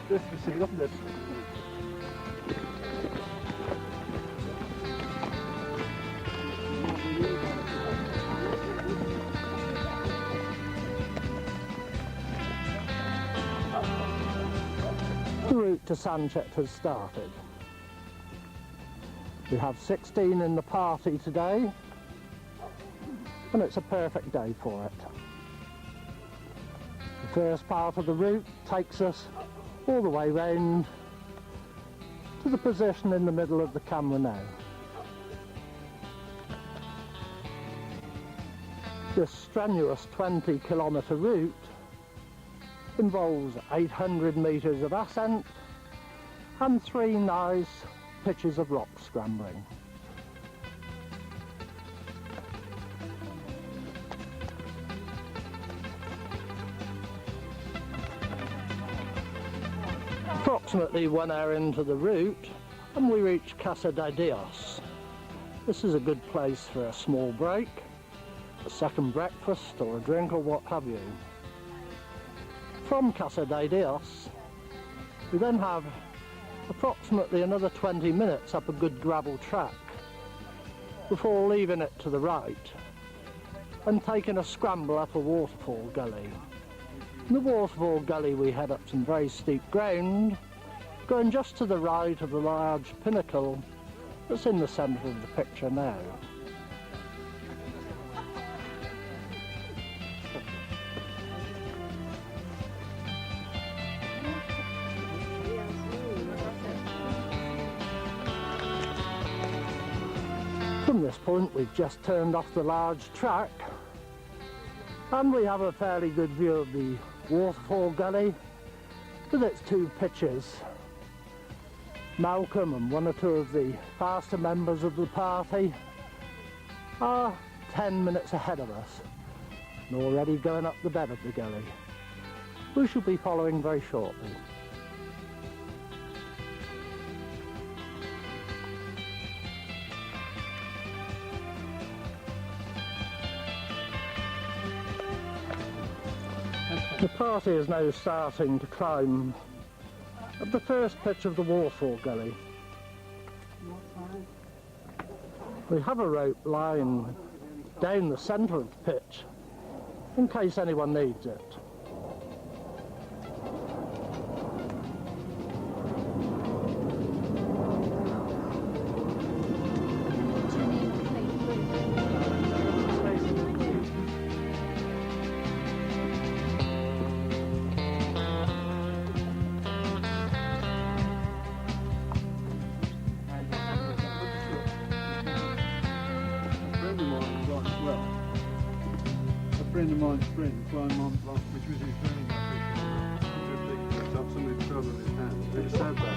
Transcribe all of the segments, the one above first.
Das ist ein bisschen The route to Sanchet has started. We have 16 in the party today, and it's a perfect day for it. The first part of the route takes us all the way round to the position in the middle of the camera now. This strenuous 20-kilometre route involves 800 metres of ascent and 3 nice pitches of rock scrambling. Approximately 1 hour into the route and we reach Casa de Dios. This is a good place for a small break, a second breakfast or a drink or what have you. From Casa de Dios we then have approximately another 20 minutes up a good gravel track before leaving it to the right and taking a scramble up a waterfall gully. In the waterfall gully we head up some very steep ground, going just to the right of the large pinnacle that's in the centre of the picture now. From this point we've just turned off the large track and we have a fairly good view of the waterfall gully with its 2 pitches. Malcolm and 1 or 2 of the faster members of the party are 10 minutes ahead of us and already going up the bed of the gully. We shall be following very shortly. The party is now starting to climb at the first pitch of the waterfall gully. We have a rope lying down the centre of the pitch in case anyone needs it. A friend of mine's friend climbed Mont Blanc, which was his very nice. Somebody fell on his hand. They said that.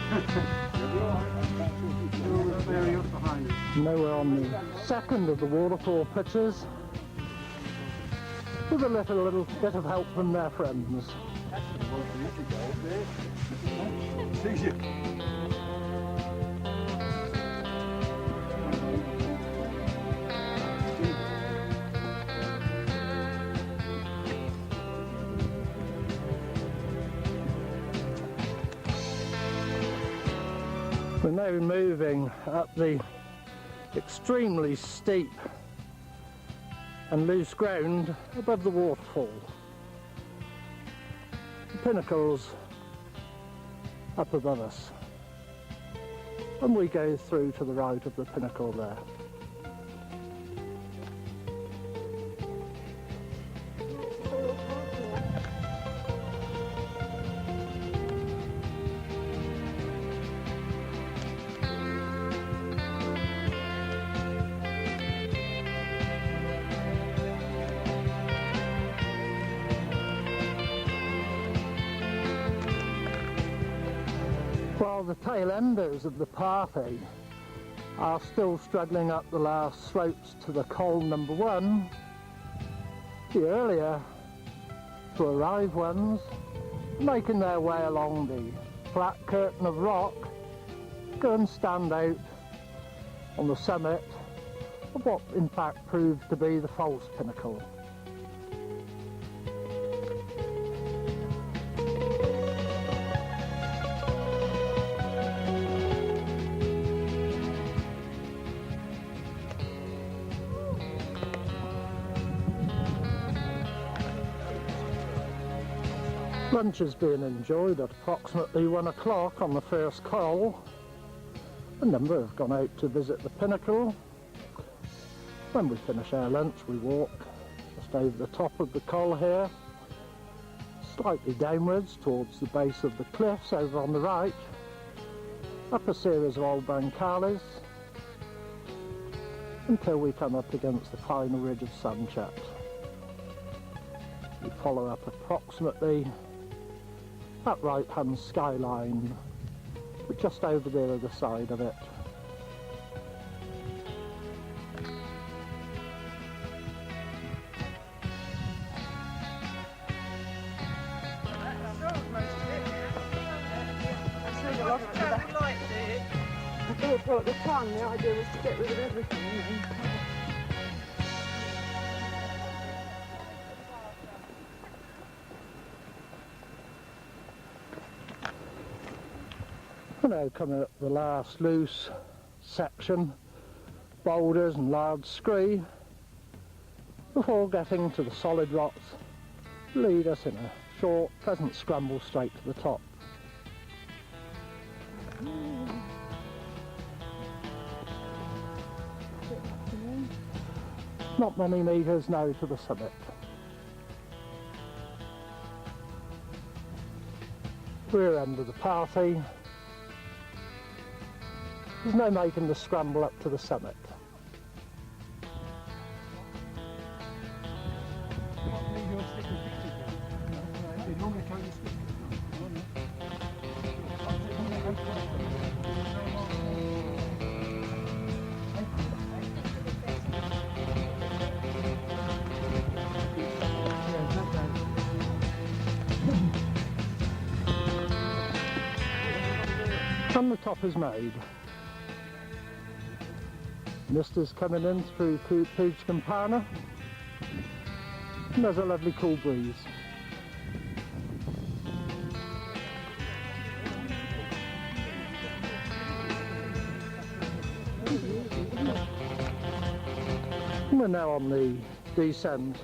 Very up behind us. Now we're on the second of the waterfall pitches with a little bit of help from their friends. See you. We're now moving up the extremely steep and loose ground above the waterfall. The pinnacle's up above us and we go through to the right of the pinnacle there. While the tail enders of the party are still struggling up the last slopes to the col number 1, the earlier to arrive ones are making their way along the flat curtain of rock, go and stand out on the summit of what in fact proved to be the false pinnacle. Lunch is being enjoyed at approximately 1 o'clock on the first col. A number have gone out to visit the pinnacle. When we finish our lunch we walk just over the top of the col here, slightly downwards towards the base of the cliffs over on the right, up a series of old bancales until we come up against the final ridge of Sanchet. We follow up approximately that right hand skyline, but just over the other side of it. I thought at the time the idea was to get rid of everything. We're now coming up the last loose section, boulders and large scree, before getting to the solid rocks lead us in a short, pleasant scramble straight to the top. Not many metres now to the summit. Rear end of the party. There's no making the scramble up to the summit. And the top is made. Mist is coming in through Puig Campana, and there's a lovely cool breeze. And we're now on the descent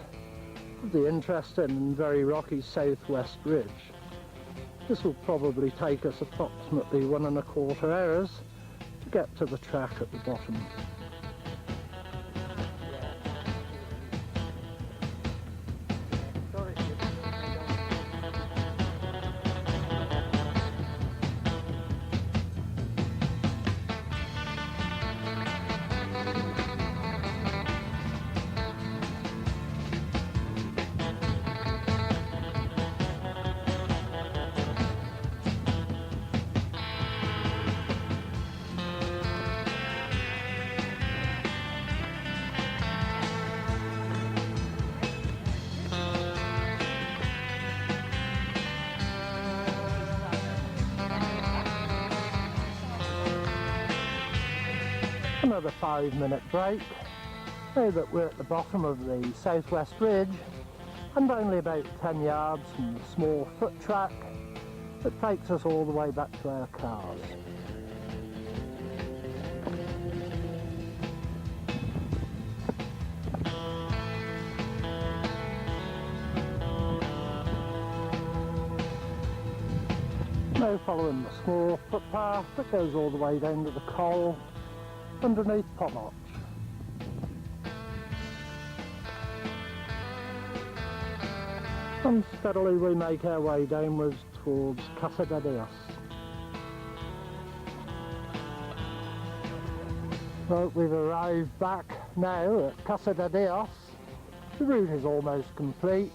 of the interesting and very rocky southwest ridge. This will probably take us approximately 1¼ hours to get to the track at the bottom. Another 5-minute break, now that we're at the bottom of the southwest ridge and only about 10 yards from the small foot track that takes us all the way back to our cars. Now following the small footpath that goes all the way down to the col underneath Pomotch. And steadily we make our way downwards towards Casa de Dios. Well, we've arrived back now at Casa de Dios. The route is almost complete.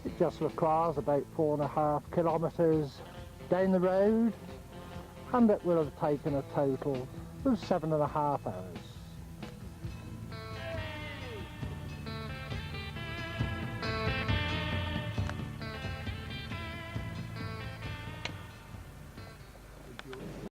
It just requires about 4.5 kilometres down the road, and it will have taken a total of 7.5 hours.